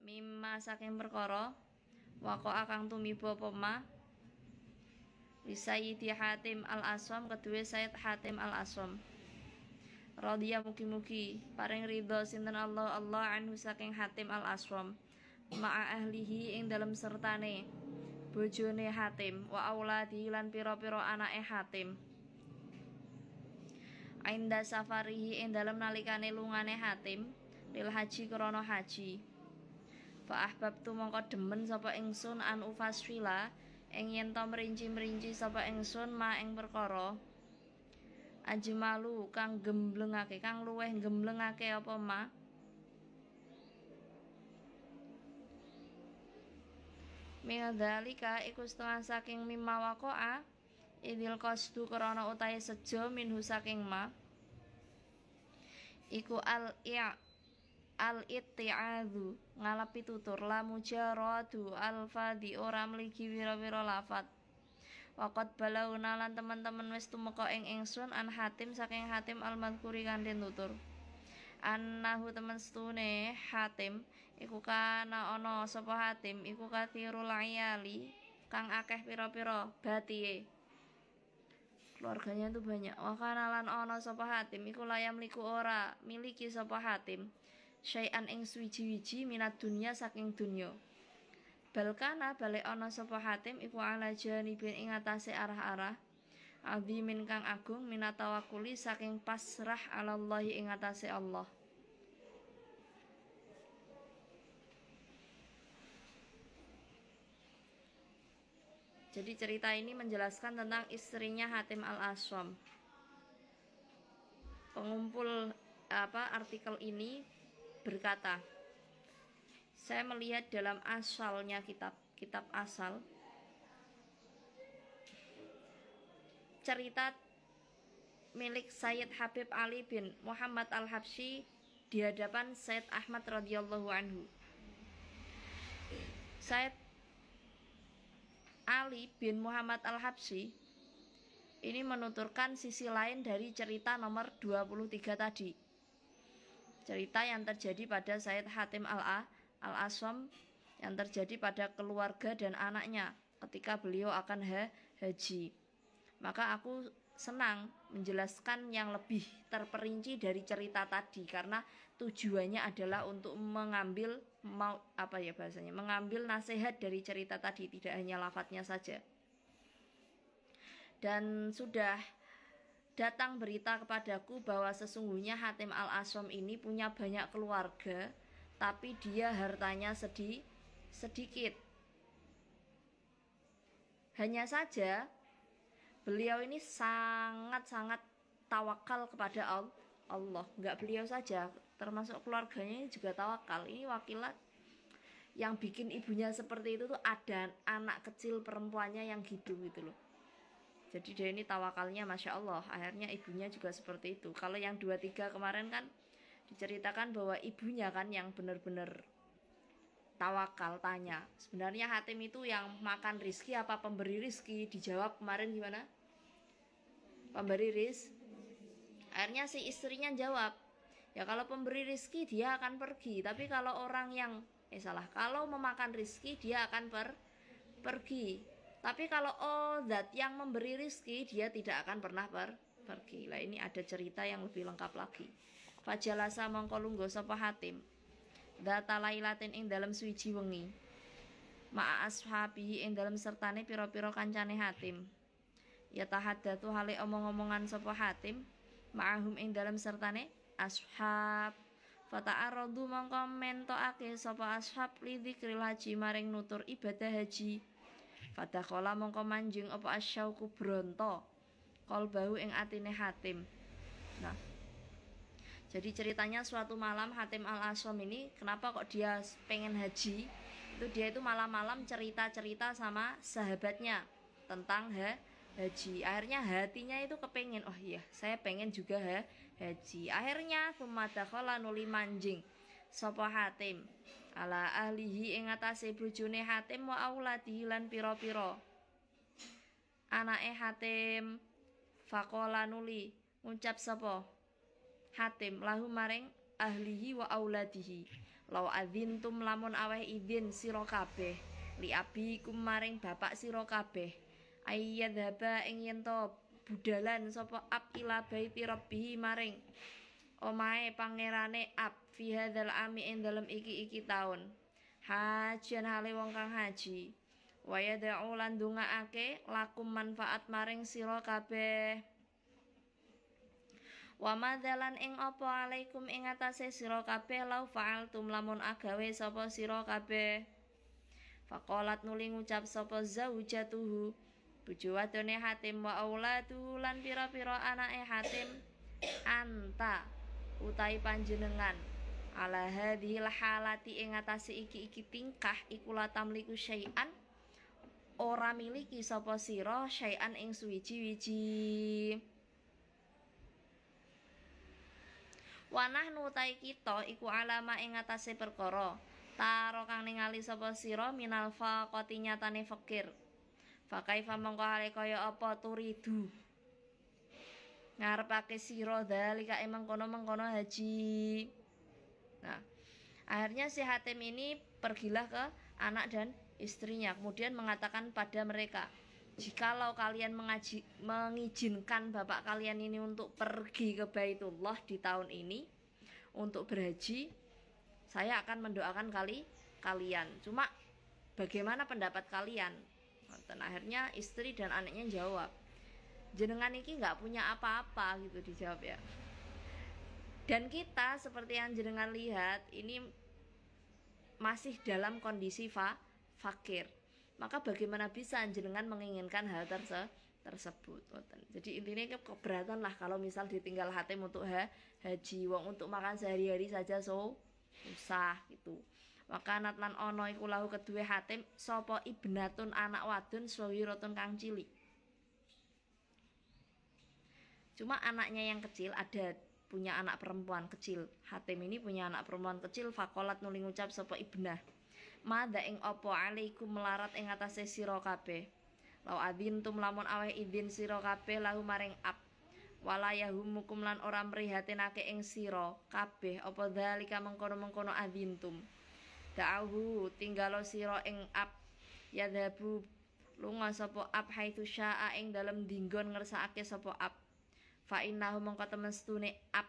mimma saking perkara waqo akang tumiba apa ma li Sayyidi Hatim al-Aswam kedue Sayyid Hatim al-Aswam radhiya mugi-mugi paring ridho sinten Allah anhu saking Hatim al-Aswam ma'a ahlihi ing dalem sertane bojone Hatim wa auladi lan pira-pira anake Hatim ainda safarihi ing dalem nalikane lungane Hatim lil haji krana haji fa ahbabtu mongko demen sapa ingsun an ufasfila ing yen to merinci-merinci sapa ingsun ma ing perkara ajmalu kang gemblengake kang luweh gemblengake apa ma Mingdalika iku setengah saking mimma waqa'a idil qasdu krana utahe sejo minhu saking ma iku al-itti'adzu ngalapi tutur la mujarradu al-fadhi ora mligi wira-wira lafat waqat balauna lan teman-teman wis tumeka ing ingsun an Hatim saking Hatim al-madhkuri kanthi tutur annahu temen stune Hatim iku kana ana sapa Hatim iku kathirul ayali kang akeh pira-pira batihe keluarganya itu banyak wakana lan ana sapa Hatim iku layam liku ora miliki sapa Hatim syai'an ing suwiji-wiji minat dunya saking dunya balkana balik ana sapa Hatim iku ala janibin ing atase arah-arah azimin kang agung minat tawakkuli saking pasrah alallahi ing atase Allah Jadi cerita ini menjelaskan tentang istrinya Hatim al-Aswam. Pengumpul artikel ini berkata, saya melihat dalam asalnya kitab asal cerita milik Sayyid Habib Ali bin Muhammad al-Habsyi di hadapan Sayyid Ahmad radhiyallahu anhu. Sayyid Ali bin Muhammad al-Habsyi ini menuturkan sisi lain dari cerita nomor 23 tadi. Cerita yang terjadi pada Sayyid Hatim al-Aswam yang terjadi pada keluarga dan anaknya ketika beliau akan haji. Maka aku senang menjelaskan yang lebih terperinci dari cerita tadi karena tujuannya adalah untuk mengambil mengambil nasihat dari cerita tadi, tidak hanya lafadznya saja. Dan sudah datang berita kepadaku bahwa sesungguhnya Hatim al-Aswam ini punya banyak keluarga, tapi dia hartanya sedikit. Hanya saja beliau ini sangat-sangat tawakal kepada Allah. Enggak beliau saja, termasuk keluarganya juga tawakal. Ini wakilat yang bikin ibunya seperti itu tuh ada anak kecil perempuannya yang hidup gitu loh. Jadi dia ini tawakalnya Masya Allah. Akhirnya ibunya juga seperti itu. Kalau yang 23 kemarin kan diceritakan bahwa ibunya kan yang benar-benar tawakal, tanya sebenarnya Hatim itu yang makan rizki apa pemberi rizki. Dijawab kemarin gimana? Pemberi rizki. Akhirnya si istrinya jawab, ya kalau pemberi rizki dia akan pergi, tapi kalau orang yang kalau memakan rizki dia akan pergi, tapi kalau zat yang memberi rizki dia tidak akan pernah pergi. Lah ini ada cerita yang lebih lengkap lagi. Fajalasa mongko lungguh sapa Hatim data lailatin ing dalam suwiji wengi ma'a ashabihi ing dalam sertane pira-pira kancane Hatim ya tahaddatu hale omong-omongan sapa Hatim ma'ahum ing dalam sertane ashab fata'aradu mongko mentokake sapa ashab li dzikril haji maring nutur ibadah haji fadakhala mongko manjing apa asyauku bronto qalbahu ing atine Hatim. Nah, jadi ceritanya suatu malam Hatim al-Aswam ini kenapa kok dia pengen haji? Dia itu malam-malam cerita-cerita sama sahabatnya tentang haji. Akhirnya hatinya itu kepengen, oh iya saya pengen juga haji. Akhirnya sumadakhala nuli manjing sapa Hatim ala ahlihi ing atase bojone Hatim wa auladihi lan pira-pira anake Hatim. Faqala nuli ngucap sapa Hatim lahu maring ahlihi wa auladihi Law adzintum lamun aweh idin sira kabeh li abikum maring bapak sira kabeh ayyadhaba ing yen to budalan sapa ab ila baiti rabbihi maring omahe pangerane ab fi hadzal ami ing dalem iki taun hajian hale wong kang haji wa yad'u lan ndongaake lakum manfaat maring sira kabeh wa madzalan ing apa alaikum ing atase sira kabeh lau fa'altum lamun agawe sapa sira kabeh faqalat nuli ngucap sapa zaujatuhu bojo wadone Hatim wa auladu lan pira-pira anake Hatim anta utahi panjenengan ala hadhil halati ing atase iki tingkah iku la tamliku syai'an ora miliki sapa sira syai'an ing suwiji-wiji wanah nutai kita iku alama ing atase perkara taro kang ningali sapa sira minal faqati nyatane fakir fakaifa mongko hale kaya apa turidu ngarepake sira dalika emang kono-mengkono haji. Nah, akhirnya si Hatim ini pergilah ke anak dan istrinya, kemudian mengatakan pada mereka, jikalau kalian mengizinkan bapak kalian ini untuk pergi ke Baitullah di tahun ini untuk berhaji, saya akan mendoakan kalian. Cuma bagaimana pendapat kalian? Dan akhirnya istri dan anaknya jawab, jenengan ini nggak punya apa-apa gitu, dijawab ya. Dan kita seperti yang jenengan lihat ini masih dalam kondisi fakir. Maka bagaimana bisa jenengan menginginkan hal tersebut. Jadi intinya keberatan lah kalau misal ditinggal Hatim untuk haji, wong untuk makan sehari-hari saja susah gitu. Maka natlan ono iku lahu kedue Hatim sapa ibnatun anak wadon sawiratun kang cilik. Cuma anaknya yang kecil ada punya anak perempuan kecil. Hatim ini punya anak perempuan kecil. Fakolat nuli ngucap sapa ibnah. Madha ing apa alaikum melarat ing atase sira kabeh. Lau adzintum lamun aweh idin sira kabeh lahu maring ab. Walayahumukum lan ora mrihatinake ing sira kabeh apa dzalika mengkono-mengkono adzintum. Da'ahu tinggalo sira ing ab yadhabu lunga sapa ab haitsu syaa ing dalem dinggon ngersakake sapa ab. Fa innahu mongko temen stune ab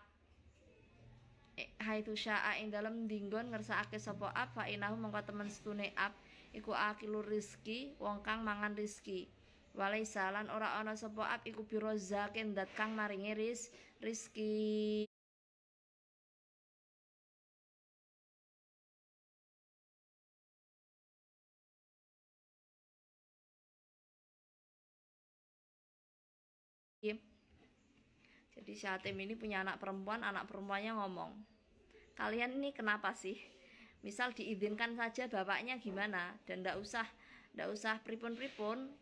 haitsu syaa ing dalem dinggon ngersakake sapa ab fa innahu mongko temen stune ab iku akilur rizki wong kang mangan rizki walaisa lan ora ana sapa ab iku biro zakin dat kang maringi rizki. Jadi si Hatim ini punya anak perempuannya ngomong, kalian ini kenapa sih? Misal diizinkan saja bapaknya gimana, dan ndak usah pripun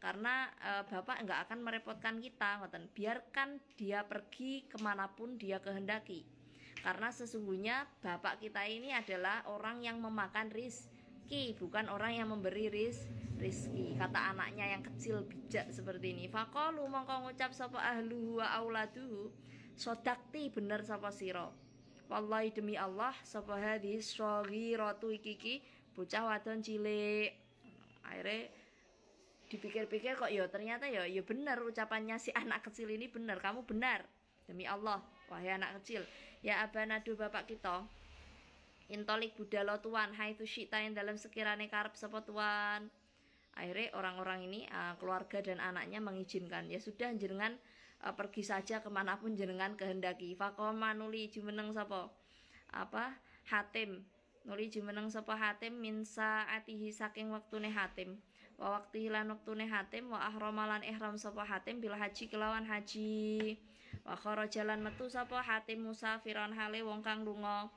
karena bapak nggak akan merepotkan kita, biarkan dia pergi kemanapun dia kehendaki. Karena sesungguhnya bapak kita ini adalah orang yang memakan rizki, bukan orang yang memberi rizki. Kata anaknya yang kecil bijak seperti ini. Faqalu mongko ngucap sapa ahluhu wa auladuhu, sodakti bener sapa sira. Wallahi demi Allah sapa hadis shaghiratu iki bocah wadon cilik. Akhirnya dipikir-pikir kok ya ternyata ya bener ucapannya si anak kecil ini bener. Kamu benar demi Allah wahai anak kecil. Ya abanadu bapak kita, intolik budalo tuan haitsu syita yang dalam sekirane karep sapa tuan. Akhirnya orang-orang ini keluarga dan anaknya mengizinkan. Ya sudah jenengan pergi saja kemanapun jenengan kehendaki. Faqoma nuli jumeneng sapa Hatim nuli jumeneng sapa Hatim min saatihi saking wektune Hatim wa waqti lan wektune Hatim wa ahramalan ihram sapa Hatim bil haji kelawan haji wa kharaja lan metu sapa Hatim musafiran hale wong kang lunga.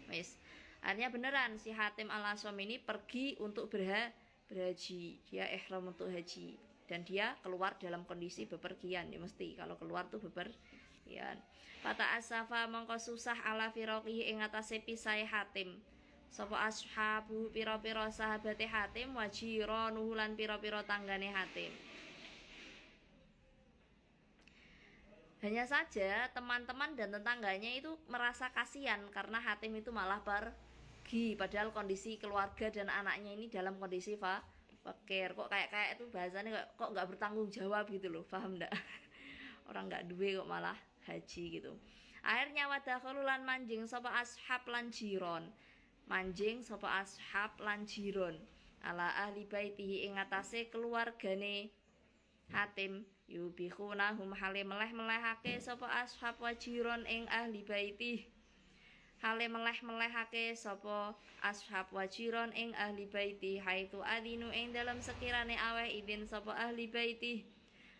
Wis artinya beneran si Hatim al-Asom ini pergi untuk berhaji, dia ihram untuk haji dan dia keluar dalam kondisi bepergian. Ya mesti kalau keluar tuh bepergian. Fata asafa mongko susah ala firoqihi ing atase pisahe Hatim sapa ashabu pira-pira sahabate Hatim wajiranuhu lan pira-pira tanggane Hatim. Hanya saja teman-teman dan tetangganya itu merasa kasihan karena Hatim itu malah pergi, padahal kondisi keluarga dan anaknya ini dalam kondisi fakir. Kok kayak itu bahasanya kok nggak bertanggung jawab gitu loh, paham nggak? Orang nggak duwe kok malah haji gitu. Akhirnya wadakhulu lan manjing sapa ashab lan jiron. Manjing sapa ashab lan jiron ala ahli baitihi ing atase keluargane Hatim yubikhunahum hale meleh-melehake sapa ashab wa jiron ing ahli baiti. Hale meleh-melehake sapa ashab wa jiron ing ahli baiti haitu adinu ing dalam sekirane aweh idin sapa ahli baiti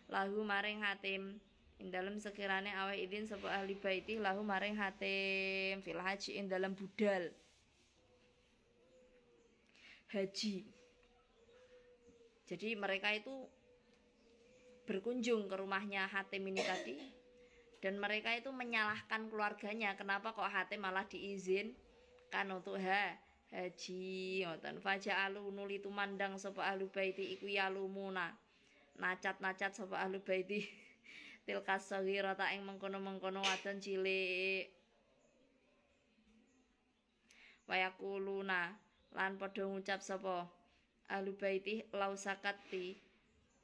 lahu maring Hatim ing dalam sekirane aweh idin sapa ahli baiti lahu maring Hatim fil haji ing dalam budal haji. Jadi mereka itu berkunjung ke rumahnya Hatim ini tadi, dan mereka itu menyalahkan keluarganya kenapa kok Hatim malah diizinkan untuk haji. Ngoten faja'alu nuli tumandang sapa ahli baiti iku yalumuna nacat-nacat sapa ahli baiti tilkas saghirata ing mengkono-mengkono wadon cilik wayakuluna lan padha ngucap sapa ahli baiti lausakati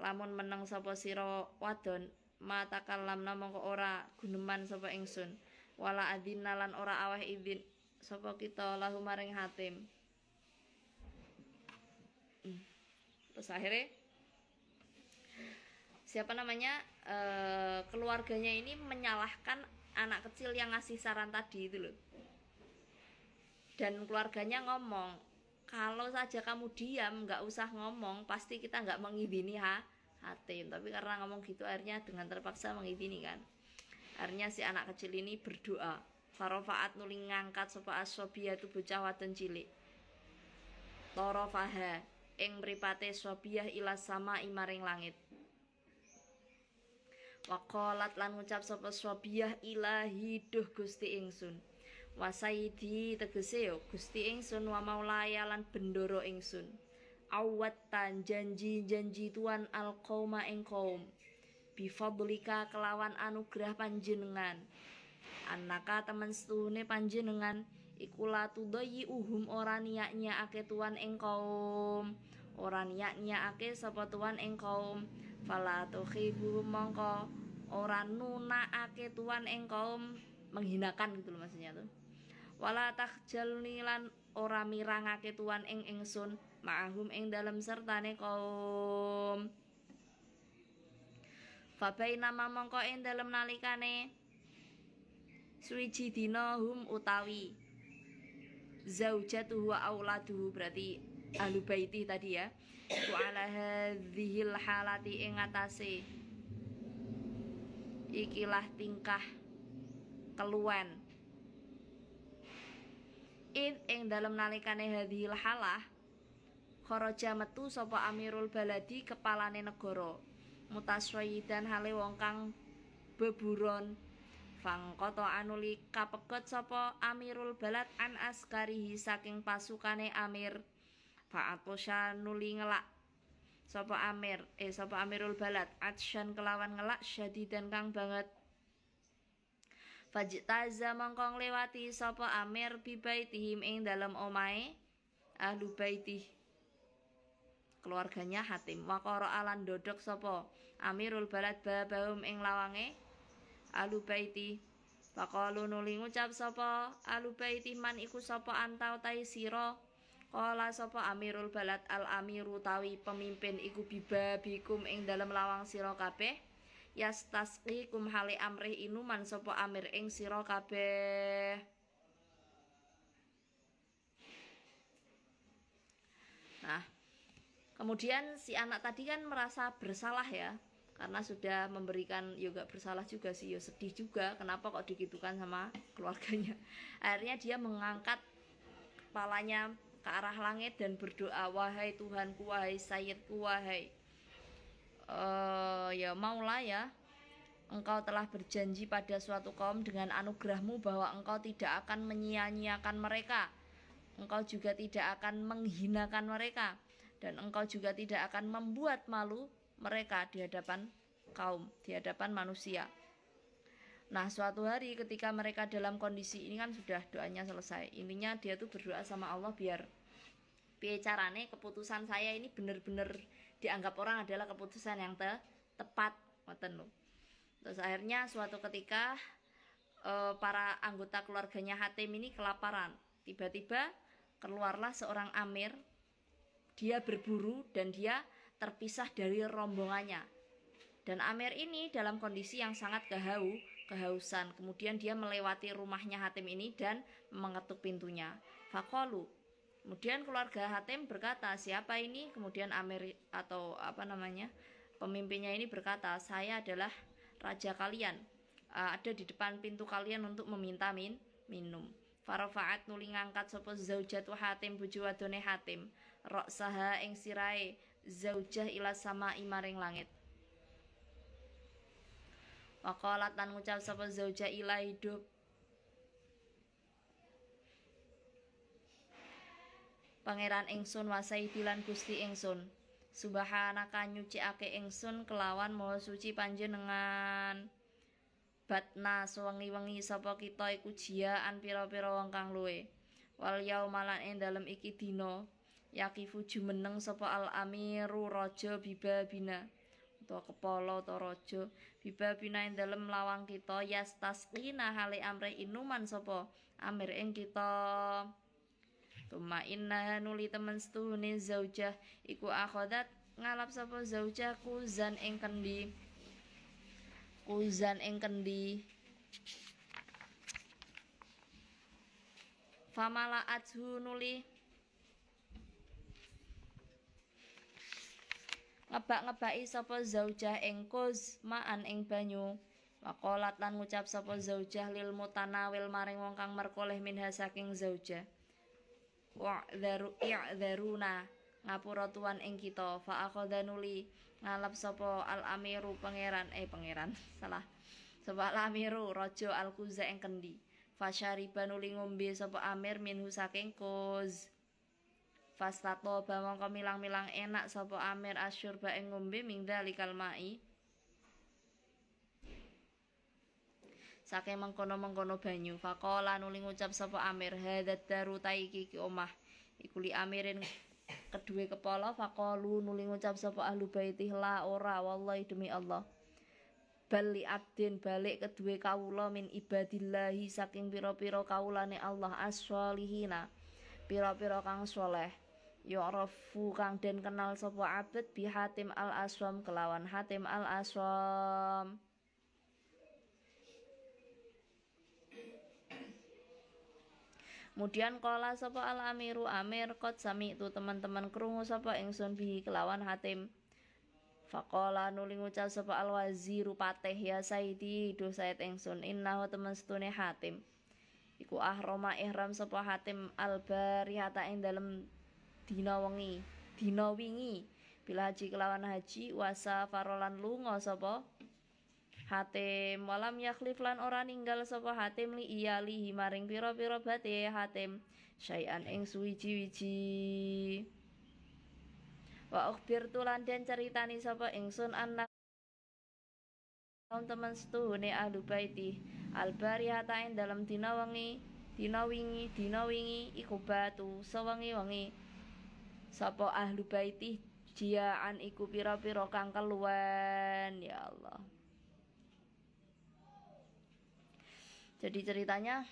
lamun meneng sapa sira wadon mata kalamna mongko ora guneman sapa ingsun wala adina lan ora aweh izin sapa kita lahu maring Hatim. Terus akhirnya keluarganya ini menyalahkan anak kecil yang ngasih saran tadi itu loh, dan keluarganya ngomong kalau saja kamu diam nggak usah ngomong pasti kita nggak mengizini Hatim. Tapi karena ngomong gitu akhirnya dengan terpaksa mengizini kan. Akhirnya si anak kecil ini berdoa farofaat nuli ngangkat sapa asobia tu bocah wadon cilik torofaha ing mripate sobiyah ila sama imaring langit. Waqalat lan ngucap sapa sobiyah ilahi duh Gusti ingsun wasaidi tegese yo Gusti ingsun wa maulaya lan bendoro ingsun awatan janji tuan al qauma ing kaum bifadlika kelawan anugerah panjenengan annaka temen setuhune panjenengan iku latudayi uhum ora niyak-nyakake tuan ing kaum ora niyak-nyakake sapa tuan ing kaum fala tukhibu mongko ora nunakake tuan ing kaum menghinakan gitu loh maksudnya tuh wala takhjalni lan ora mirangake tuan ing ingsun ma'ahum ing dalem sertane kaum fabaina mongko ing dalem nalikane suwiji dina hum utawi zaujatuhu wa auladuhu berarti ahlu baiti tadi ya ku ala hadhil halati ing atase ikilah tingkah keluwen ing dalem nalikane hadhil halah kharaja metu sapa amirul baladi kepalane negara mutasyayidan hale wong kang beburon fangkata anuli kapegot sapa amirul balad an askarihi saking pasukane amir fa'atosha nuli ngelak sapa amirul balad atsyan kelawan ngelak syadidan kang banget fajtaza mongko ngliwati sapa amir bibaitihim ing dalem omahe ahlu baitih keluarganya Hatim waqara alan dodok sapa amirul balad babahum ing lawange ahlu baiti faqalu nuli ngucap sapa ahlu baiti man iku sapa antau tai sira qala sapa amirul balad al amiru tawi pemimpin iku bibabikum ing dalem lawang sira kabeh yastasqikum hale amrih inuman sapa amir ing sira kabeh. Nah, kemudian si anak tadi kan merasa bersalah ya, karena sudah memberikan juga bersalah juga sih, ya sedih juga kenapa kok digitukan sama keluarganya. Akhirnya dia mengangkat kepalanya ke arah langit dan berdoa, wahai Tuhanku, wahai Sayyidku, wahai ya maulah ya, engkau telah berjanji pada suatu kaum dengan anugerahmu bahwa engkau tidak akan menyia-nyiakan mereka, engkau juga tidak akan menghinakan mereka, dan engkau juga tidak akan membuat malu mereka di hadapan kaum, di hadapan manusia. Nah, suatu hari ketika mereka dalam kondisi ini kan sudah doanya selesai. Intinya dia tuh berdoa sama Allah biar carane keputusan saya ini benar-benar dianggap orang adalah keputusan yang tepat, ngoten lho. Terus akhirnya suatu ketika para anggota keluarganya Hatim ini kelaparan. Tiba-tiba keluarlah seorang amir. Dia berburu dan dia terpisah dari rombongannya. Dan amir ini dalam kondisi yang sangat kehausan. Kemudian dia melewati rumahnya Hatim ini dan mengetuk pintunya. Faqalu. Kemudian keluarga Hatim berkata, siapa ini? Kemudian amir atau pemimpinnya ini berkata, saya adalah raja kalian. Ada di depan pintu kalian untuk meminta minum. Farafa'at nuli ngangkat sapa zaujatu Hatim bojo wadone Hatim. Roksaha ing sirahe zaujah ila sama maring langit. Waqalat lan ngucap sapa zaujah ila hidup. Pangeran ingsun wasaidi lan Gusti ingsun. Subhanaka nyucikake ingsun kelawan maha suci panjenengan. Batna sewengi-wengi sapa kita iku jiaan pira-pira wong kang luwe. Wal yaumalan ing dalem iki dina yakifu jumeneng sapa al amiru raja bibabina utawa kepala utawa raja bibabina ing dalem lawang kita yastasqina hale amre inuman sapa amir ing kita. Tuma inna nuli temen setuhune zaujah iku akhadat ngalap sapa zaujah kuzan ing kendi famala adhu nuli ngebak-ngebaki sapa zaujah ing kuz maan ing banyu. Waqalat lan ngucap sapa zaujah lil mutanawil maring wong kang merkoleh minha saking zaujah. I'dzaruna ngapura tuan ing kita. Fa akhadha nuli ngalap sapa al amiru pangeran salah. Sapa al amiru raja al kuza ing kendi. Fa syariba nuli ngombe sapa amir minhu saking kuz. Fastato bamangka milang-milang enak sapa amir asyurba ing ngombe mingdalikal mai. Saking mengkono-mengkono banyu. Faqala nuli ngucap sapa amir hadzat daru taiki ki omah. Iku li amirin kedue kepala. Faqalu nuli ngucap sapa ahlu baitih la ora wallahi demi Allah. Bali abdin balik kedue kawula min ibadillahi saking pira-pira kawulane Allah as-sholihina. Pira-pira kang saleh. Yu'rafu kang den kenal sapa abet bi Hatim al-Aswam kelawan Hatim al-Aswam. Kemudian kala sapa al-amiru amir qad sami itu teman-teman krungu sapa ingsun bihi kelawan Hatim. Faqala nuli ngucap sapa al-waziru patih ya saidi do said ingsun innahu temen setune Hatim. Iku ahrama ihram sapa Hatim al-barihata ing dalem dina wingi bila haji kelawan haji wasa farolan lunga sapa Hatim walam yakhlif lan ora ninggal sapa Hatim li iyalihi maring pira-pira bate Hatim syai'an ing suwiji-wiji. Wa ukhbirtu lan den ceritani sapa ingsun anak teman setuhune ahlu baiti al-barihata ing dalem dina wingi iku batu sewengi-wengi sapa ahlu baiti jiaan iku pira-pira kang keluwen ya Allah. Jadi ceritanya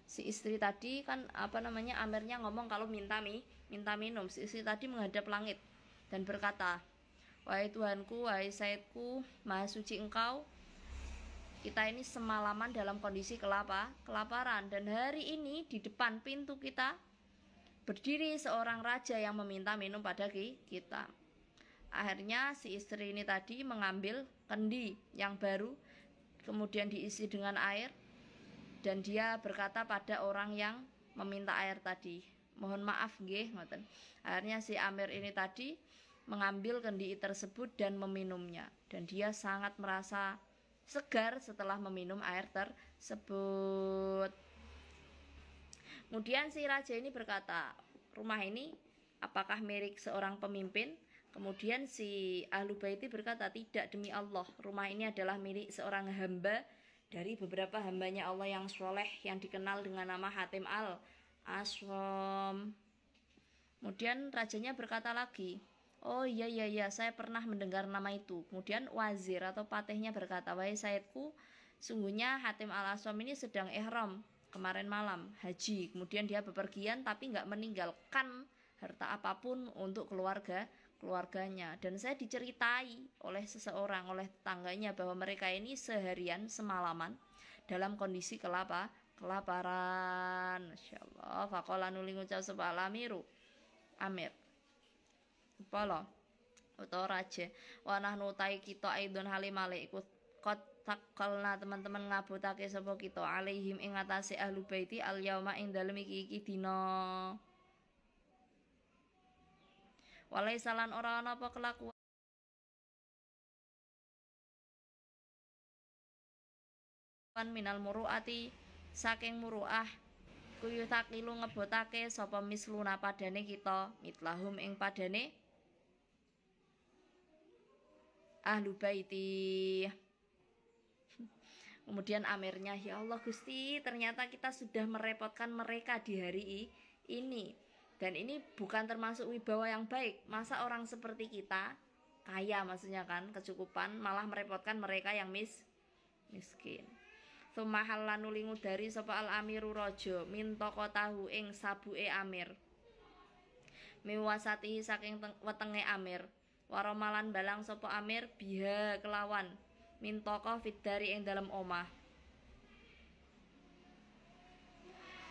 si istri tadi kan amirnya ngomong kalau minta minum. Si istri tadi menghadap langit dan berkata, wahai Tuhanku, wahai Sayyidku, maha suci engkau, kita ini semalaman dalam kondisi kelaparan dan hari ini di depan pintu kita berdiri seorang raja yang meminta minum pada kita. Akhirnya si istri ini tadi mengambil kendi yang baru, kemudian diisi dengan air, dan dia berkata pada orang yang meminta air tadi, mohon maaf nggih, ngoten. Akhirnya si amir ini tadi mengambil kendi tersebut dan meminumnya, dan dia sangat merasa segar setelah meminum air tersebut. Kemudian si raja ini berkata, rumah ini apakah milik seorang pemimpin? Kemudian si ahlu baiti berkata, tidak demi Allah, rumah ini adalah milik seorang hamba dari beberapa hambanya Allah yang soleh yang dikenal dengan nama Hatim al-Aswam. Kemudian rajanya berkata lagi, oh iya iya iya, saya pernah mendengar nama itu. Kemudian wazir atau patihnya berkata, wahai Sayyidku, sungguhnya Hatim al-Aswam ini sedang ihram kemarin malam haji. Kemudian dia bepergian tapi nggak meninggalkan harta apapun untuk keluarganya. Dan saya diceritai oleh seseorang, oleh tetangganya, bahwa mereka ini seharian semalaman dalam kondisi kelaparan. Masya Allah. Faqala nuli ngucap sapa alamiru Amir Polo utawa raja wanah nutai kita aidon halimale ikut kot takalna teman-teman ngabutake sapa kita alaihim ing atase ahlu baiti al yauma ing dalem iki dina walai salan ora ana apa kelakuan minal muruati saking muruah kuyu takilu ngebotake sapa misluna padane kita mitlahum ing padane ahlu baiti. Kemudian amirnya, ya Allah Gusti, ternyata kita sudah merepotkan mereka di hari ini. Dan ini bukan termasuk wibawa yang baik. Masa orang seperti kita, kaya maksudnya kan, kecukupan, malah merepotkan mereka yang miskin. Sumahal lanuli ngudari sapa al amiru raja min tahu ing sabuke amir. Miwasati saking wetenge amir. Waromalan balang sapa amir biha kelawan mintaka fidari ing dalam omah.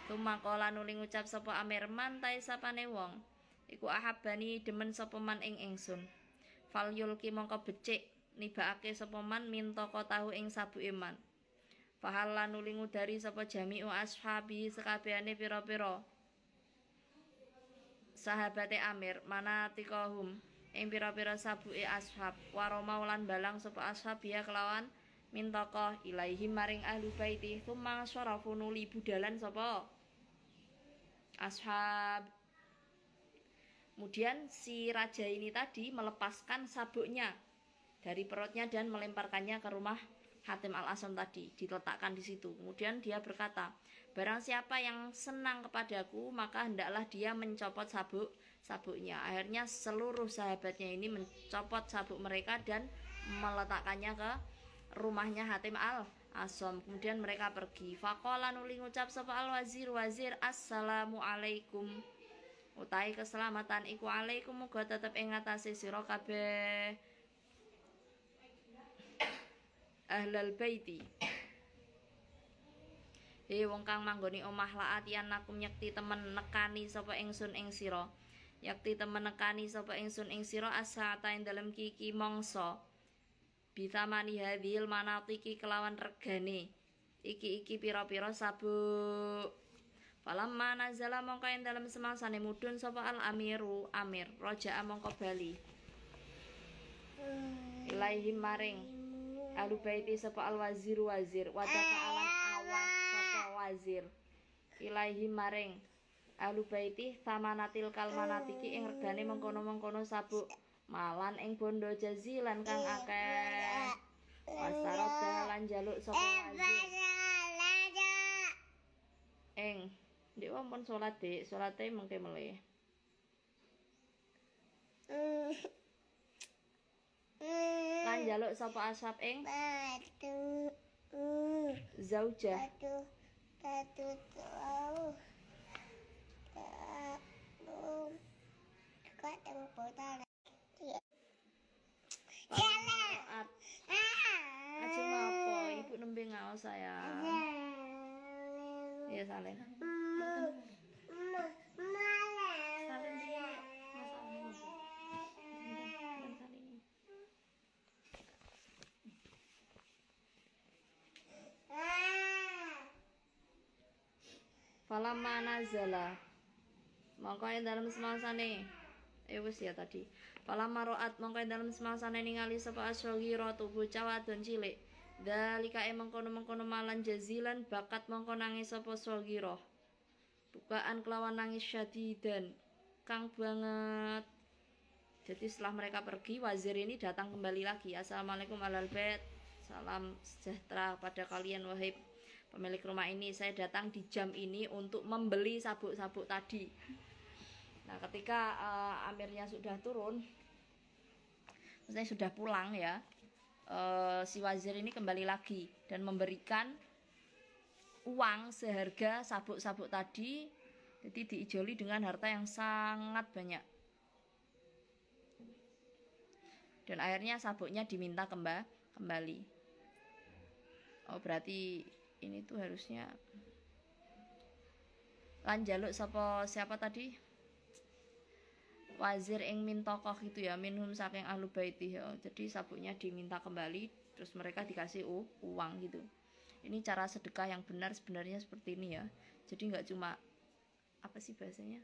Tumaqala nuli ngucap sapa amir mantai sapane wong iku ahabani demen sapa man ing ingsun. Fal yulki mongko becik nibakake sapa man mintaka tahu ing sabuke man. Fahal lan nuli ngudari sapa jami'u ashabi sekabehane pira-pira sahabate amir manatikahum ing pira-pira sabuke ashab waroma lan balang sapa ashab ya kelawan mintaka ilaihim maring ahlu baiti tsumma syarafu nuli budalan sapa ashab. Kemudian si raja ini tadi melepaskan sabuknya dari perutnya dan melemparkannya ke rumah Hatim al-Aswam tadi, diletakkan di situ. Kemudian dia berkata, barang siapa yang senang kepadaku, maka hendaklah dia mencopot sabuknya. Akhirnya seluruh sahabatnya ini mencopot sabuk mereka dan meletakkannya ke rumahnya Hatim al-Aswam. Kemudian mereka pergi. Faqala nuli ngucap sapa al-wazir, wazir, assalamualaikum. Utai keselamatan iku alaikum muga tetep ing ngatasé sira kabeh ahlal baiti. Wong kang manggoni omah laatian nakum yakti temen nekani sapa ingsun ing sira. Yakti temen nekani sapa ingsun ing sira asata ing dalem kiki mangsa. Bitamani hadhil manatiki kelawan regane. Iki pira-pira sabuk. Falamma nazala mongko ing dalem semangsane mudhun sapa al amiru amir raja mongko bali. Ilaihim maring ahlu baiti sapa al wazir wazir wadaka alam awas sapa wazir ilahi maring ahlu baiti samanatil kalmanatiki ing regane mengkono-mengkono sabuk malan ing bondo jazilan kang akeh wasarot dalan jaluk sapa wazir ing ndek wampun salat dik salate mengke meleh lan jaluk sapa ashab ing zaujah Aja apa ibu nembe ngaos sayang ya saleh falamma nazala mongko ing dalem semangsane wis ya tadi falamma ra'at mongko ing dalem semangsane ningali sapa asyaghira tubuh cawadon cilik dalika mengkono-mengkono malan jazilan bakat mongko nangis sapa saghira bukaan kelawan nangis syadidan kang banget. Jadi setelah mereka pergi wazir ini datang kembali lagi assalamualaikum alal bait Salam sejahtera pada kalian wahai pemilik rumah ini. Saya datang di jam ini untuk membeli sabuk-sabuk tadi. Nah, ketika amirnya sudah turun, maksudnya sudah pulang ya, si wazir ini kembali lagi dan memberikan uang seharga sabuk-sabuk tadi. Jadi diijoli dengan harta yang sangat banyak. Dan akhirnya sabuknya diminta kembali. Oh, berarti ini tuh harusnya lan jaluk siapa tadi? Wazir ing min tokoh itu ya, minhum saking ahlu baiti ya. Jadi sabuknya diminta kembali, terus mereka dikasih uang gitu. Ini cara sedekah yang benar sebenarnya seperti ini ya. Jadi nggak cuma apa sih bahasanya,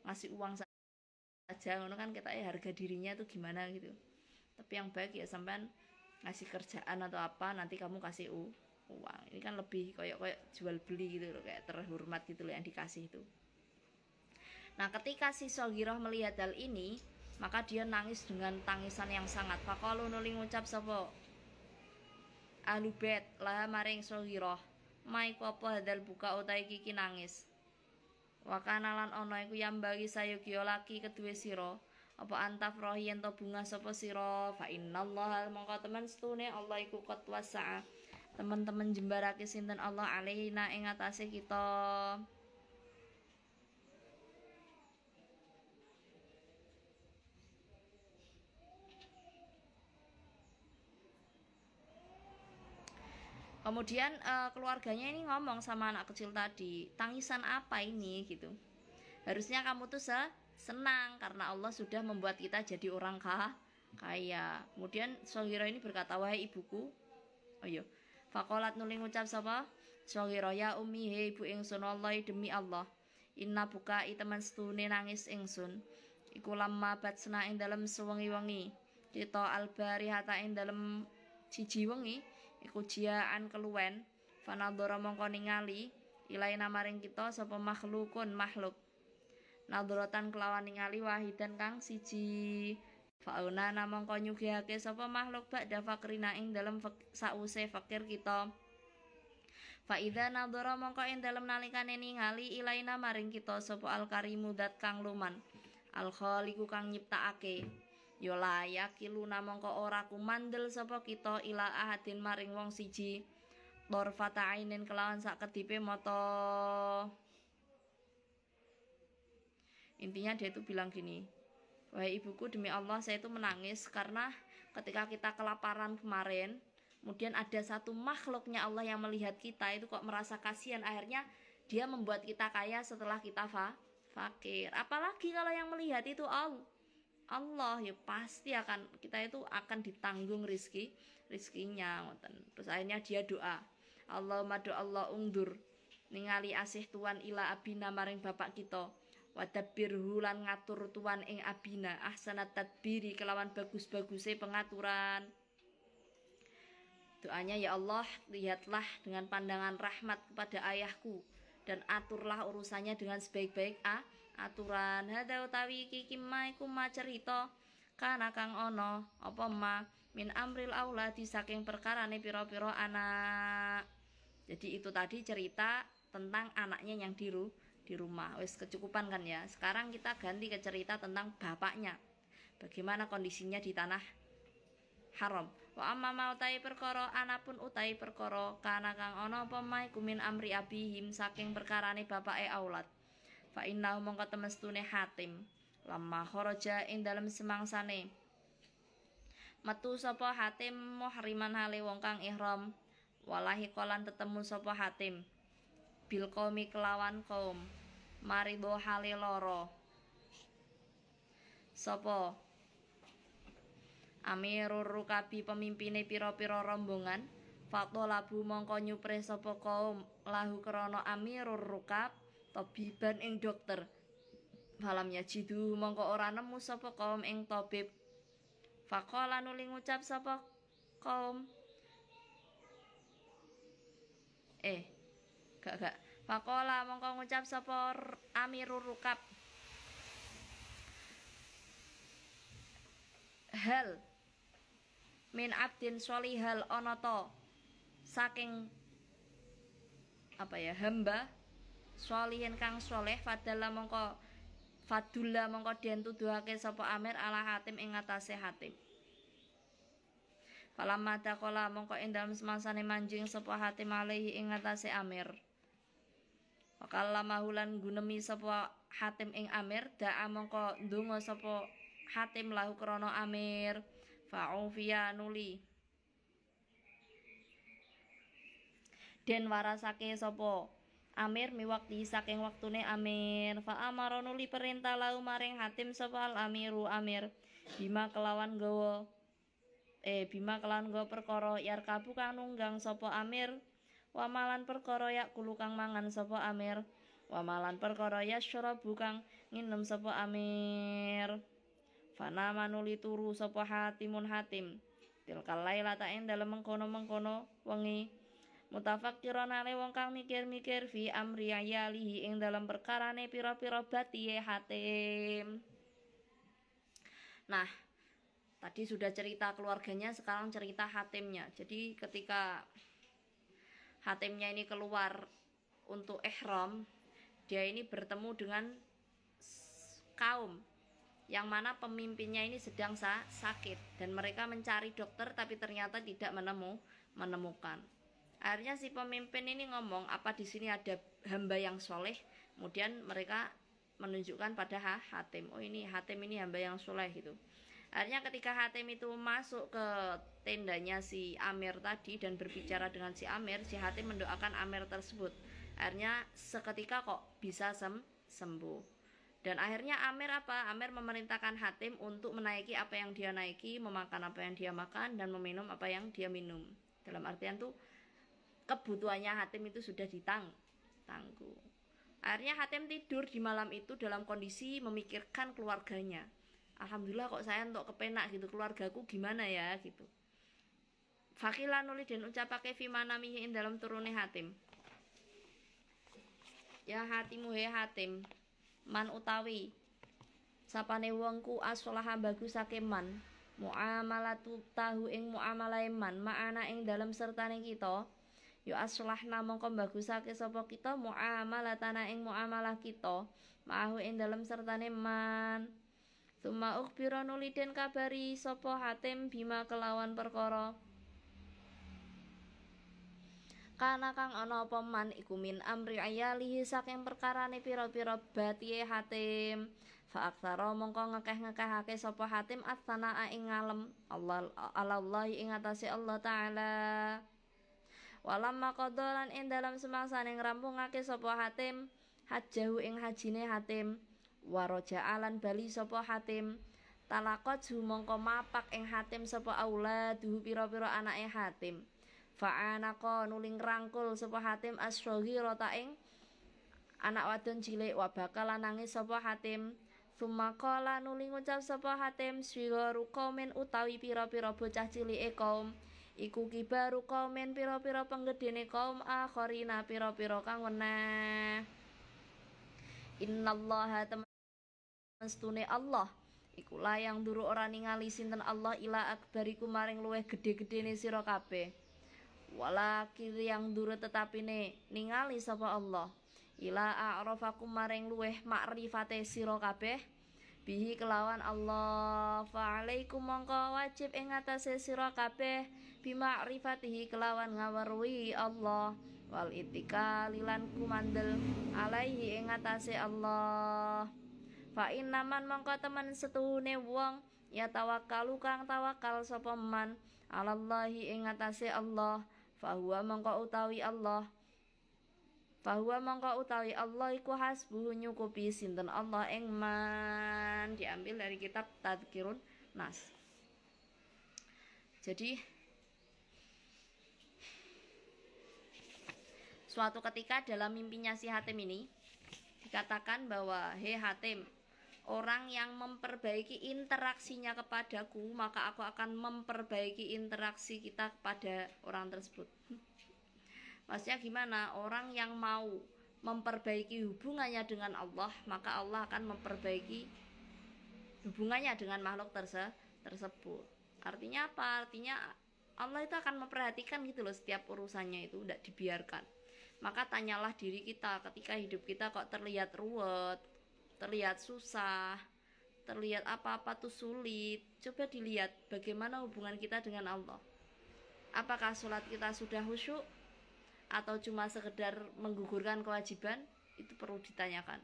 ngasih uang saja, ngono kan kita harga dirinya tuh gimana gitu. Tapi yang baik ya sampean ngasih kerjaan atau apa, nanti kamu kasih uang. Ini kan lebih kayak jual beli gitu loh, kayak terhormat gitu loh yang dikasih itu. Nah, ketika si Soghiroh melihat hal ini, maka dia nangis dengan tangisan yang sangat. Faqalu nuli ngucap sapa ahlu bait lah maring Soghiroh, "Mai apa hadal buka utai kiki nangis?" Wa kana lan ana iku yambagi sayugiya laki kedue sira, apa antaf rohi ento bunga sapa sira, fa innallaha mongko temen setune Allah iku qad wasa'a. Teman-teman jembarake sinten Allah alaina ing atase kita. Kemudian keluarganya ini ngomong sama anak kecil tadi, tangisan apa ini gitu. Harusnya kamu tuh senang karena Allah sudah membuat kita jadi orang kaya. Kemudian Soghiroh ini berkata, wahai ibuku, oh iya, faqalat nuli ngucap sapa Soghiroh, ya ummi he ibu ingsun, Allah demi Allah, inna buka teman setune nangis ingsun iku lamma batsna ing dalem sewengi-wengi kita albari hata ing dalem siji wengi iku jiaan keluwen fanadhara mongko ningali ilaina maring kita sapa makhlukun makhluk nadhratan kelawan ningali wahidan kang siji fauna mongko nyugihake sapa makhluk ba'da fakrina ing dalem sause fakir kita fa idza nadhara mongko ing dalem nalikane ningali ilaina maring kita sapa al-karimu dat kang luman al-khaliqu kang nyiptakake ya layak kiluna mongko ora kumandel sapa kita ila ahadin maring wong siji dorfata ainin kelawan sak kedipe mata. Intinya dia itu bilang gini, wahai ibuku demi Allah saya itu menangis karena ketika kita kelaparan kemarin, kemudian ada satu makhluknya Allah yang melihat kita itu kok merasa kasihan, akhirnya dia membuat kita kaya setelah kita fakir. Apalagi kalau yang melihat itu Allah ya pasti akan kita itu akan ditanggung rizkinya. Terus akhirnya dia doa, Allahumma do Allah ungdur ningali asih tuan ila abina maring bapak kita, wadabbirhu lan ngatur tuan ing abina ahsanat tadbiri kelawan bagus-bagusnya pengaturan. Doanya, ya Allah lihatlah dengan pandangan rahmat kepada ayahku dan aturlah urusannya dengan sebaik-baik aturan. Hadza utawi iki kimma iku ma cerita kana kang ana apa ma min amril auladi saking perkarane pira-pira anak. Jadi itu tadi cerita tentang anaknya yang di rumah. Wis kecukupan kan ya. Sekarang kita ganti ke cerita tentang bapaknya. Bagaimana kondisinya di tanah haram. Wa amma ma utai perkara anapun utai perkara kana kang ana apa ma iku min amri abihim saking perkarane bapake aulad. Fa innahu mongko temestune Hatim lamma kharaja ing dalem semangsane metu sapa Hatim muhriman hale wong kang ihram walahi kolan tetemu sapa Hatim bil qaumi kelawan kaum marido hale loro sapa Amirur Rukabi pemimpine pira-pira rombongan fatolabu mongko nyupre sapa kaum lahu krana Amirur Rukab tabiban ing dokter falam yajidu mongko ora nemu sapa kaum ing tabib faqala nuli ngucap sapa kaum gak faqala mongko ngucap sapa Amirur Rukab hal min abdin sholihal onoto saking hamba sholihin kang sholeh fadulla mongko den tuduhake sapa Amir ala Hatim ing ngatasé Hatim. Falamma taqala mongko ing dalem semasane manjing sapa Hatim alaihi ing ngatasé Amir. Wakallamahu lan gunemi sapa Hatim ing Amir, da'a mongko ndonga sapa Hatim lahu krana Amir, fa'ufiya nuli. Den warasake sapa Amir miwakti saking waktune Amir, fa amara nuli perintah lahu maring Hatim sapa al amiru Amir, bima kelawan gawa perkara yarkabu kang nunggang sapa Amir, wamalan perkara yakulu kang mangan sapa Amir, wamalan perkara yasyrabu kang nginem sapa Amir. Fana manuli turu sapa Hatimun Hatim tilkal lailata ing dalem mengkono-mengkono wengi, mutafakkiran ale wong kang mikir-mikir fi amri ayalihi ing dalam perkarane pira-pira batihe Hatim. Nah, tadi sudah cerita keluarganya, sekarang cerita Hatimnya. Jadi ketika Hatimnya ini keluar untuk ihram, dia ini bertemu dengan kaum yang mana pemimpinnya ini sedang sakit dan mereka mencari dokter tapi ternyata tidak menemukan. Akhirnya si pemimpin ini ngomong, apa di sini ada hamba yang soleh? Kemudian mereka menunjukkan pada Hatim, oh ini Hatim ini hamba yang soleh gitu. Akhirnya ketika Hatim itu masuk ke tendanya si Amir tadi dan berbicara dengan si Amir, si Hatim mendoakan Amir tersebut. Akhirnya seketika kok bisa sembuh. Dan akhirnya Amir memerintahkan Hatim untuk menaiki apa yang dia naiki, memakan apa yang dia makan, dan meminum apa yang dia minum. Dalam artian tuh kebutuhannya Hatim itu sudah ditanggung. Akhirnya Hatim tidur di malam itu dalam kondisi memikirkan keluarganya. Alhamdulillah kok saya untuk kepenak gitu, keluargaku gimana ya gitu. Fakila nuli den ucapake fi manamihi ing dalam turune Hatim. Ya Hatimu he Hatim, man utawi sapane wongku asolaha bagusake man, muamalatu tahu ing muamalahe man, ma'ana ing dalam sertane kita. Yo aslahna mongko bagusake sapa kita muamalatana ing muamalah kita, ma'ahu ing dalam sertane man. Summa ukhbira nuli den kabari sapa Hatim bima kelawan perkara kana kang ana apa man iku min amri ayalihi saking perkarane pira-pira batihe Hatim. Fa aktsara mongko ngekeh-ngekehake sapa Hatim atsanaa ing ngalem Allah ing atase Allah taala. Walamma qadalan ing dalam semangsane ngrampungake sapa Hatim hajjahu ing hajine Hatim, waraja alan bali sapa Hatim, talaqat mongko mapak ing Hatim sapa auladuhu pira-pira anake Hatim. Fa'anaka nuling rangkul sapa Hatim asrohirata ing anak wadon cilik, wa bakalan nangis sapa Hatim. Sumaqala nuling ngucap sapa Hatim, swigaru qaumin utawi pira-pira bocah cilike kaum iku kibaru qaumin pira-pira penggedene kaum akharina pira-pira kang weneh. Innallaha temestune Allah iku layang duru ora ningali sinten Allah ila akbariku maring luweh gedhe-gedhene sira kabeh. Walakir yang duru tetapine ningali sapa Allah ila a'rafakum maring luweh makrifate sira kabeh bihi kelawan Allah. Fa'alaikum mongko wajib ing atase sira kabeh bimakrifatihi kelawan ngaweruhi Allah, wal itikali lan kumandel alaihi ing atase Allah. Fa innaman mongko temen setuhune wong ya tawakkalu kang tawakal sapa man alallahi ing atase Allah, fahuwa mongko utawi Allah iku hasbuhu nyukupi sinten Allah ing man. Diambil dari kitab Tadhkirun Nas. Jadi suatu ketika dalam mimpinya si Hatim ini dikatakan bahwa he Hatim, orang yang memperbaiki interaksinya kepadaku, maka aku akan memperbaiki interaksi kita kepada orang tersebut. Maksudnya gimana? Orang yang mau memperbaiki hubungannya dengan Allah, maka Allah akan memperbaiki hubungannya dengan makhluk tersebut. Artinya apa? Artinya Allah itu akan memperhatikan gitu loh, setiap urusannya itu tidak dibiarkan. Maka tanyalah diri kita, ketika hidup kita kok terlihat ruwet, terlihat susah, terlihat apa-apa tuh sulit, coba dilihat bagaimana hubungan kita dengan Allah. Apakah sholat kita sudah khusyuk atau cuma sekedar menggugurkan kewajiban? Itu perlu ditanyakan.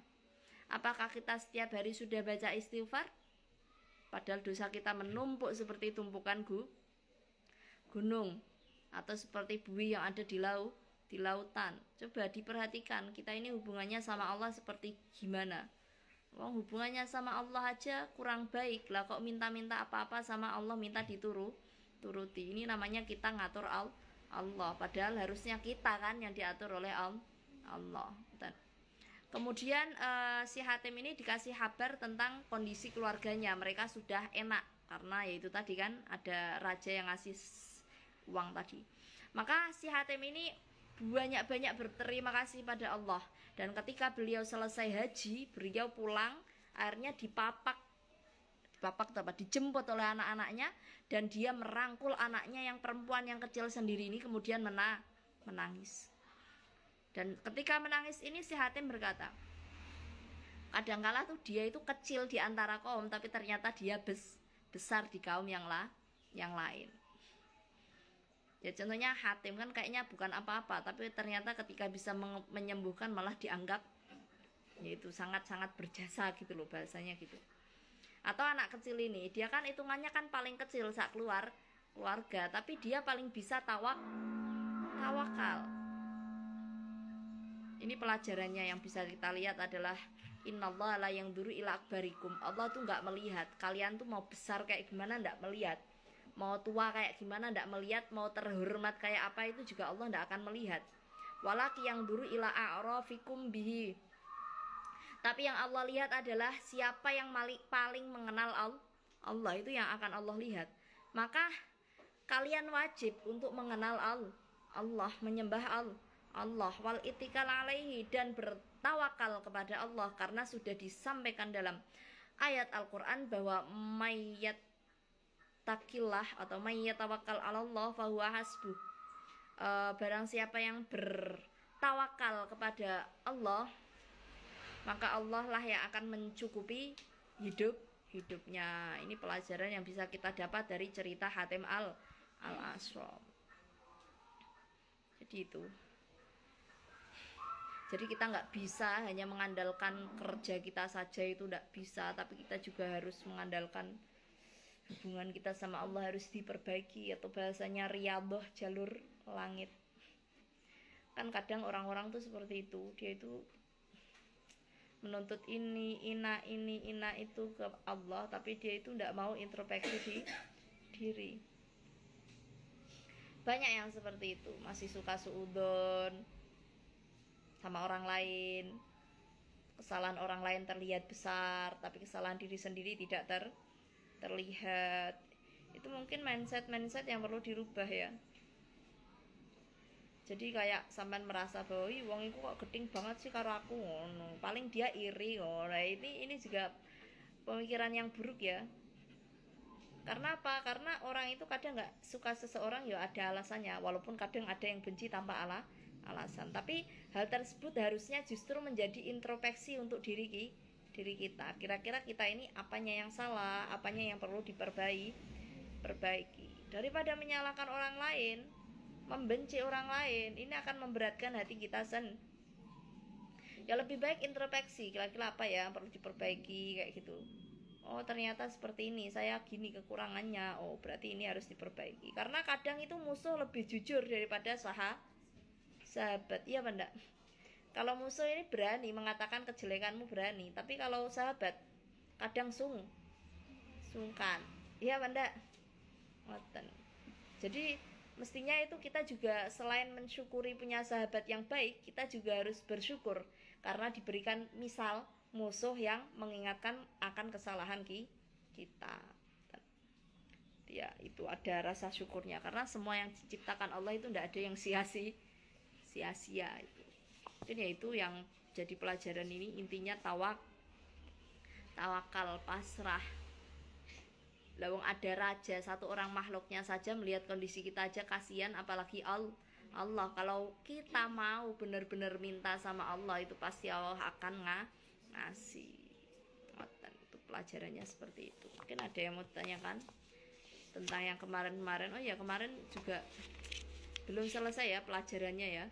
Apakah kita setiap hari sudah baca istighfar? Padahal dosa kita menumpuk seperti tumpukan gunung atau seperti buih yang ada di lautan. Coba diperhatikan kita ini hubungannya sama Allah seperti gimana. Hubungannya sama Allah aja kurang baik lah, kok minta-minta apa-apa sama Allah, minta dituruti. Ini namanya kita ngatur Allah, padahal harusnya kita kan yang diatur oleh Allah. Kemudian si Hatim ini dikasih kabar tentang kondisi keluarganya, mereka sudah enak karena yaitu tadi kan ada raja yang ngasih uang tadi. Maka si Hatim ini banyak-banyak berterima kasih pada Allah, dan ketika beliau selesai haji, beliau pulang, akhirnya dijemput oleh anak-anaknya, dan dia merangkul anaknya yang perempuan yang kecil sendiri ini, kemudian menangis. Dan ketika menangis ini si Hatim berkata, kadangkala tuh dia itu kecil di antara kaum, tapi ternyata dia besar di kaum yang lain. Ya contohnya Hatim kan kayaknya bukan apa-apa, tapi ternyata ketika bisa menyembuhkan malah dianggap yaitu sangat-sangat berjasa gitu loh, bahasanya gitu. Atau anak kecil ini, dia kan hitungannya kan paling kecil sak keluarga, tapi dia paling bisa tawakal. Ini pelajarannya yang bisa kita lihat adalah innallaha la yanzuru ila akbarikum. Allah tuh nggak melihat kalian tuh mau besar kayak gimana, nggak melihat. Mau tua kayak gimana ndak melihat, mau terhormat kayak apa itu juga Allah ndak akan melihat. Walaki yang duru ila a'rafikum bihi. Tapi yang Allah lihat adalah siapa yang paling mengenal Allah, itu yang akan Allah lihat. Maka kalian wajib untuk mengenal Allah, menyembah Allah, wal itikal alaihi, dan bertawakal kepada Allah, karena sudah disampaikan dalam ayat Al-Qur'an bahwa mayat takillah atau mayyatawakkal 'alallah fahuwa hasbuh. Barang siapa yang bertawakal kepada Allah, maka Allah lah yang akan mencukupi hidupnya. Ini pelajaran yang bisa kita dapat dari cerita Hatim al-Asram. Jadi itu. Jadi kita nggak bisa hanya mengandalkan kerja kita saja, itu nggak bisa, tapi kita juga harus mengandalkan hubungan kita sama Allah harus diperbaiki, atau bahasanya riyadhah, jalur langit. Kan kadang orang-orang tuh seperti itu, dia itu menuntut ini itu ke Allah, tapi dia itu tidak mau introspeksi di diri. Banyak yang seperti itu, masih suka suudzon sama orang lain. Kesalahan orang lain terlihat besar, tapi kesalahan diri sendiri tidak terlihat. Itu mungkin mindset yang perlu dirubah ya. Jadi kayak sampean merasa bahwa wong iku kok geding banget sih karo aku ngono, paling dia iri ngono. Nah, ini juga pemikiran yang buruk ya. Karena apa? Karena orang itu kadang nggak suka seseorang ya ada alasannya, walaupun kadang ada yang benci tanpa alasan. Tapi hal tersebut harusnya justru menjadi introspeksi untuk diri kita. Kira-kira kita ini apanya yang salah, apanya yang perlu perbaiki. Daripada menyalahkan orang lain, membenci orang lain, ini akan memberatkan hati kita ya lebih baik introspeksi, kira-kira apa ya perlu diperbaiki kayak gitu. Oh ternyata seperti ini, saya gini kekurangannya, oh berarti ini harus diperbaiki. Karena kadang itu musuh lebih jujur daripada sahabat, iya benda. Kalau musuh ini berani mengatakan kejelekanmu, berani, tapi kalau sahabat kadang sungkan, iya benda. Jadi mestinya itu kita juga selain mensyukuri punya sahabat yang baik, kita juga harus bersyukur karena diberikan misal musuh yang mengingatkan akan kesalahan kita. Ya itu ada rasa syukurnya, karena semua yang diciptakan Allah itu tidak ada yang sia-sia itu. Dan ya itu yang jadi pelajaran ini, intinya tawakal, pasrah. Lawang ada raja, satu orang makhluknya saja melihat kondisi kita aja kasihan, apalagi Allah. Kalau kita mau benar-benar minta sama Allah, itu pasti Allah akan ngasih. Itu pelajarannya seperti itu. Mungkin ada yang mau tanyakan tentang yang kemarin-kemarin. Oh ya, kemarin juga belum selesai ya pelajarannya ya.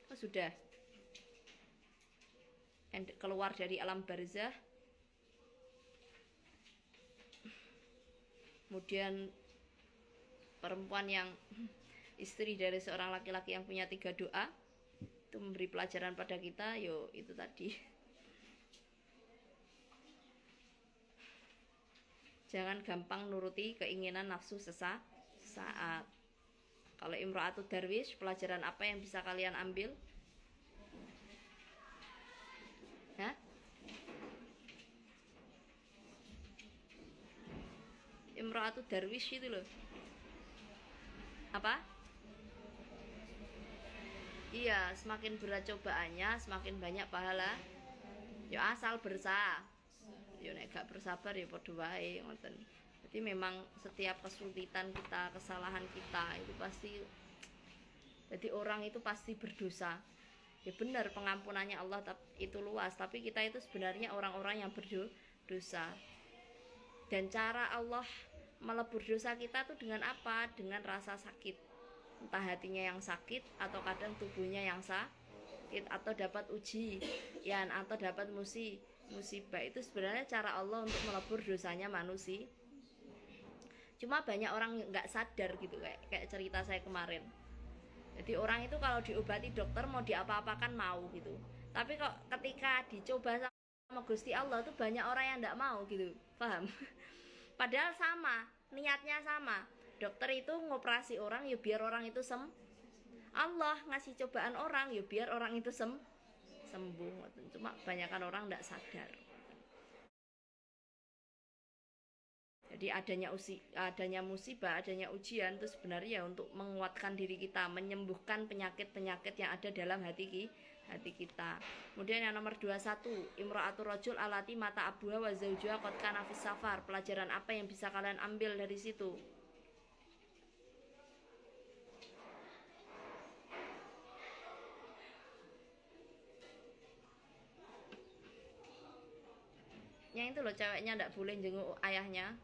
Oh sudah. Keluar dari alam barzah, kemudian perempuan yang istri dari seorang laki-laki yang punya 3 doa, itu memberi pelajaran pada kita. Yo itu tadi, jangan gampang nuruti keinginan nafsu sesaat. Kalau Imra'atul Darwish, pelajaran apa yang bisa kalian ambil? Hah? Imra'atul Darwish itu loh. Apa? Iya, semakin berat cobaannya, semakin banyak pahala. Ya asal bersah. Ya nek gak bersabar ya padha wae ngoten. Jadi memang setiap kesulitan kita, kesalahan kita itu pasti, jadi orang itu pasti berdosa. Ya benar, pengampunannya Allah itu luas, tapi kita itu sebenarnya orang-orang yang berdosa. Dan cara Allah melebur dosa kita tuh dengan apa? Dengan rasa sakit. Entah hatinya yang sakit, atau kadang tubuhnya yang sakit, atau dapat ujian, atau dapat musibah. Itu sebenarnya cara Allah untuk melebur dosanya manusia. Cuma banyak orang nggak sadar gitu, kayak cerita saya kemarin. Jadi orang itu kalau diobati dokter mau diapa-apakan mau gitu. Tapi kok ketika dicoba sama Gusti Allah tuh banyak orang yang nggak mau gitu, paham? Padahal sama, niatnya sama. Dokter itu ngoperasi orang ya biar orang itu Allah ngasih cobaan orang ya biar orang itu sembuh. Cuma kebanyakan orang nggak sadar. Jadi adanya musibah, adanya ujian itu sebenarnya untuk menguatkan diri kita, menyembuhkan penyakit-penyakit yang ada dalam hati kita. Kemudian yang nomor 21, Imra'atul rajul alati mata abuha wa zaujuha qad kana fis safar. Pelajaran apa yang bisa kalian ambil dari situ? Yang itu loh, ceweknya ndak boleh jenguk ayahnya.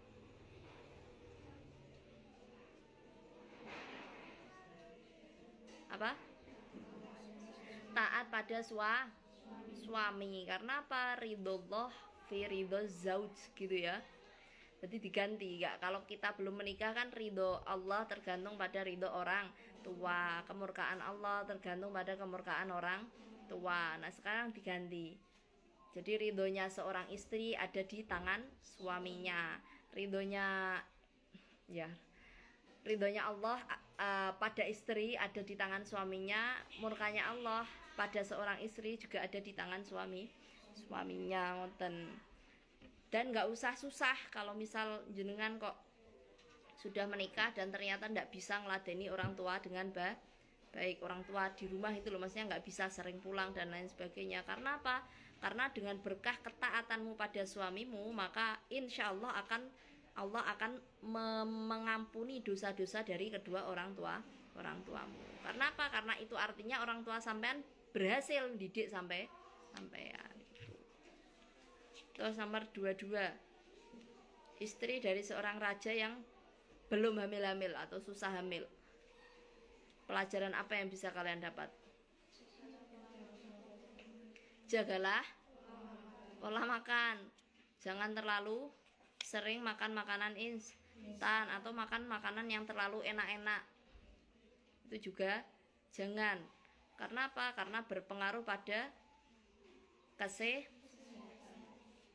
Apa? Taat pada suami. Karena apa? Ridhollah fi ridho zauj gitu ya. Jadi diganti ya. Kalau kita belum menikah kan ridho Allah tergantung pada ridho orang tua. Kemurkaan Allah tergantung pada kemurkaan orang tua. Nah sekarang diganti. Jadi ridhonya seorang istri ada di tangan suaminya. Ridhonya Allah pada istri ada di tangan suaminya. Murkanya Allah pada seorang istri juga ada di tangan suaminya ngoten. Dan nggak usah susah kalau misal jenengan kok sudah menikah dan ternyata nggak bisa ngeladeni orang tua dengan baik. Orang tua di rumah itu loh, maksudnya nggak bisa sering pulang dan lain sebagainya. Karena apa? Karena dengan berkah ketaatanmu pada suamimu, maka insya Allah akan mengampuni dosa-dosa dari kedua orang tuamu. Karena apa? Karena itu artinya orang tua sampean berhasil mendidik sampean gitu. Terus nomor 22, istri dari seorang raja yang belum hamil atau susah hamil. Pelajaran apa yang bisa kalian dapat? Jagalah pola makan. Jangan terlalu sering makan makanan instan atau makan makanan yang terlalu enak-enak. Itu juga jangan. Karena apa? Karena berpengaruh pada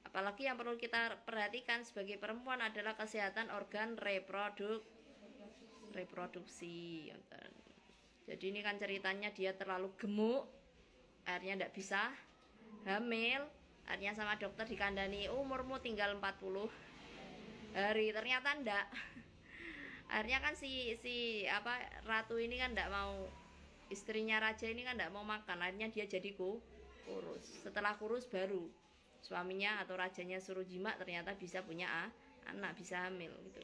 apalagi yang perlu kita perhatikan sebagai perempuan adalah kesehatan organ reproduksi. Jadi ini kan ceritanya dia terlalu gemuk, akhirnya tidak bisa hamil. Akhirnya sama dokter dikandani umurmu tinggal 40 hari, ternyata ndak. Akhirnya kan si ratu ini kan ndak mau, istrinya raja ini kan ndak mau makan. Akhirnya dia jadi kurus. Setelah kurus baru suaminya atau rajanya suruh jima, ternyata bisa punya anak, bisa hamil gitu.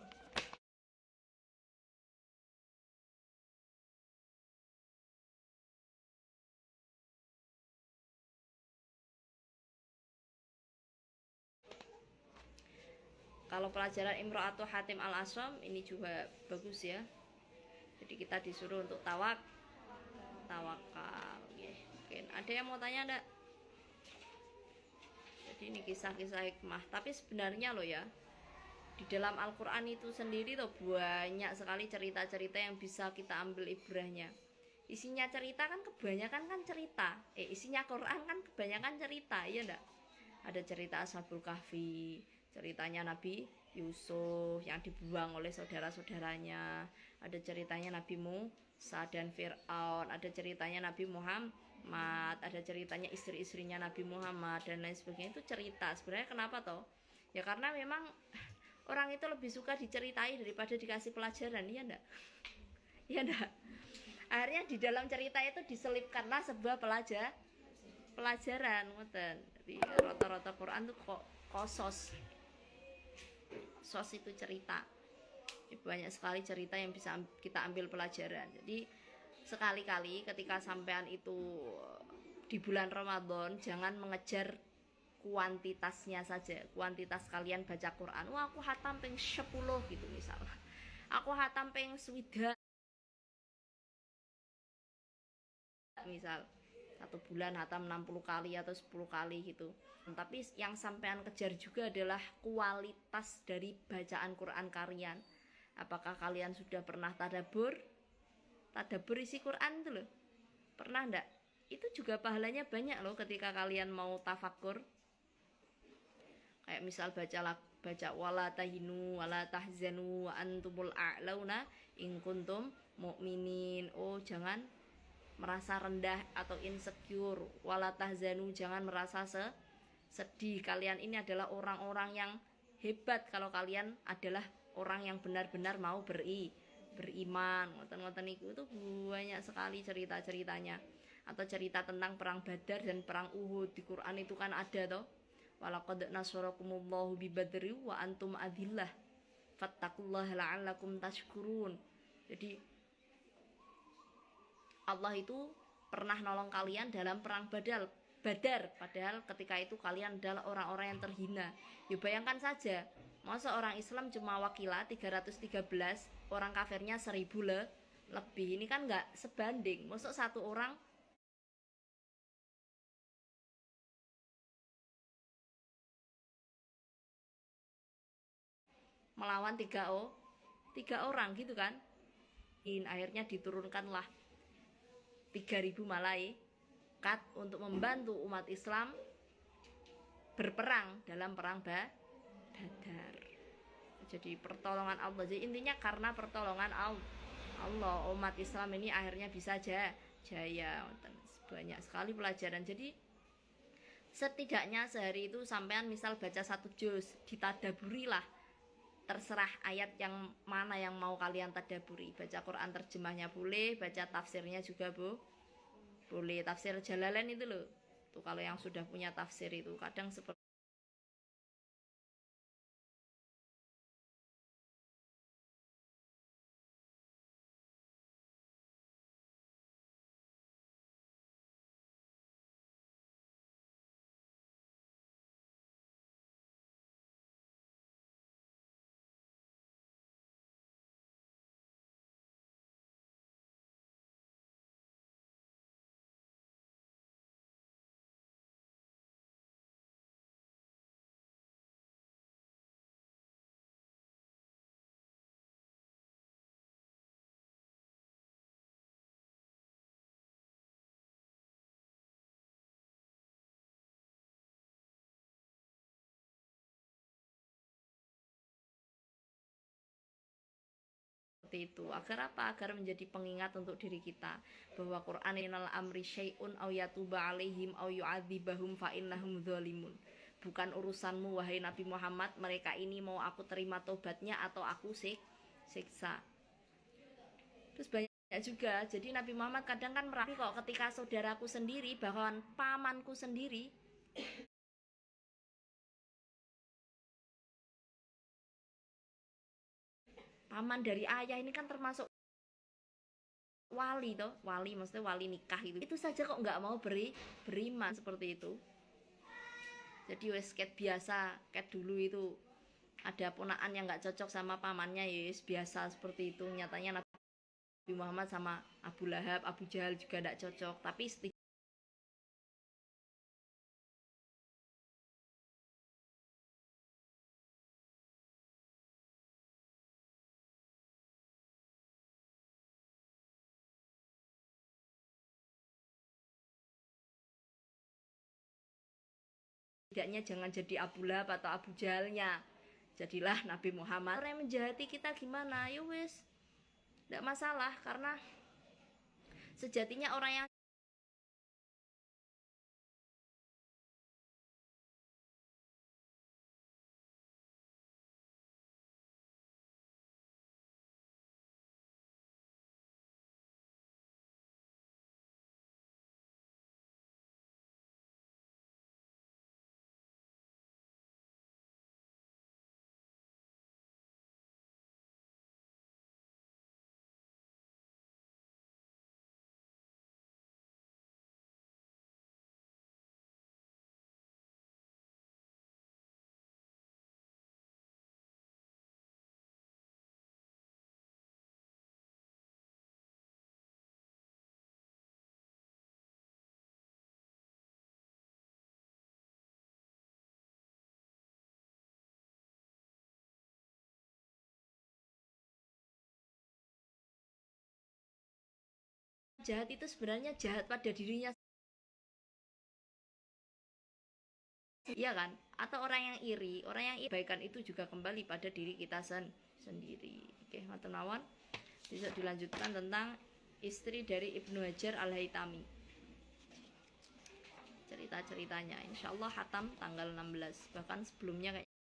Kalau pelajaran Imro'atu Hatim al-Asom ini juga bagus ya. Jadi kita disuruh untuk tawakal. Mungkin ada yang mau tanya enggak? Jadi ini kisah-kisah hikmah. Tapi sebenarnya loh ya, di dalam Al-Quran itu sendiri tuh banyak sekali cerita-cerita yang bisa kita ambil ibrahnya. Isinya cerita kan kebanyakan kan cerita. Isinya Quran kan kebanyakan cerita, iya enggak? Ada cerita Ashabul Kahfi, ceritanya Nabi Yusuf yang dibuang oleh saudara-saudaranya, ada ceritanya Nabi Musa dan Fir'aun, ada ceritanya Nabi Muhammad, ada ceritanya istri-istrinya Nabi Muhammad dan lain sebagainya. Itu cerita. Sebenarnya kenapa toh? Ya karena memang orang itu lebih suka diceritai daripada dikasih pelajaran, iya enggak? Iya enggak? Akhirnya di dalam cerita itu diselipkanlah sebuah pelajaran ngoten. Di rata-rata Quran tuh kok kosos. Sos itu cerita. Banyak sekali cerita yang bisa kita ambil pelajaran. Jadi sekali-kali ketika sampean itu di bulan Ramadan jangan mengejar kuantitasnya saja. Kuantitas kalian baca Quran. Wah, aku hatam ping 10 gitu misal. Aku hatam ping swida misal. Satu bulan hatam 60 kali atau 10 kali gitu. Tapi yang sampean kejar juga adalah kualitas dari bacaan Quran kalian. Apakah kalian sudah pernah tadabbur isi Quran itu loh? Pernah enggak? Itu juga pahalanya banyak loh ketika kalian mau tafakur. Kayak misal baca wala tahinu wala tahzanu wa antumul a'launa in kuntum mu'minin. Oh, jangan merasa rendah atau insecure. Wala tahzanu, jangan merasa sedih. Kalian ini adalah orang-orang yang hebat kalau kalian adalah orang yang benar-benar mau beriman. Ngoten-ngoten itu banyak sekali cerita-ceritanya. Atau cerita tentang perang Badar dan perang Uhud di Quran itu kan ada toh. Walaqad nasarakumullahu bi badri wa antum adillah fattaqullaha la'allakum tashkurun. Jadi Allah itu pernah nolong kalian dalam perang Badar, padahal ketika itu kalian adalah orang-orang yang terhina. Ya bayangkan saja, masa orang Islam cuma wakila 313, orang kafirnya 1000 lebih. Ini kan nggak sebanding. Masa satu orang melawan tiga orang gitu kan. Akhirnya diturunkanlah 3000 malaikat untuk membantu umat Islam berperang dalam perang Badar. Jadi pertolongan Allah. Jadi intinya karena pertolongan Allah umat Islam ini akhirnya bisa jaya. Banyak sekali pelajaran. Jadi setidaknya sehari itu sampean misal baca 1 juz, ditadaburilah. Terserah ayat yang mana yang mau kalian tadaburi. Baca Quran terjemahnya boleh, baca tafsirnya juga boleh. Tafsir Jalalain itu loh. Tuh kalau yang sudah punya tafsir itu kadang seperti itu. Agar apa? Agar menjadi pengingat untuk diri kita bahwa Quran inal amri syai'un aw yatuba alaihim aw yu'adzibahum fa innahum dzalimun. Bukan urusanmu wahai Nabi Muhammad, mereka ini mau aku terima tobatnya atau aku siksa. Terus banyak juga. Jadi Nabi Muhammad kadang kan merapi kok ketika saudaraku sendiri, bahkan pamanku sendiri paman dari ayah ini kan termasuk wali toh, wali maksudnya wali nikah itu saja kok nggak mau beriman seperti itu. Jadi wes ket biasa, ket dulu itu ada ponakan yang nggak cocok sama pamannya, ya biasa seperti itu. Nyatanya Nabi Muhammad sama Abu Lahab, Abu Jahal juga nggak cocok, tapi setidaknya jangan jadi Abu Lahab atau Abu Jahalnya, jadilah Nabi Muhammad. Orang yang menjahati kita gimana, ya wes tidak masalah, karena sejatinya orang yang jahat itu sebenarnya jahat pada dirinya, iya kan? Atau orang yang iri, kebaikan itu juga kembali pada diri kita sendiri. Oke, matur mawon. Bisa dilanjutkan tentang istri dari Ibnu Hajar Al-Haytami. Cerita-ceritanya insyaallah hatam tanggal 16, bahkan sebelumnya kayak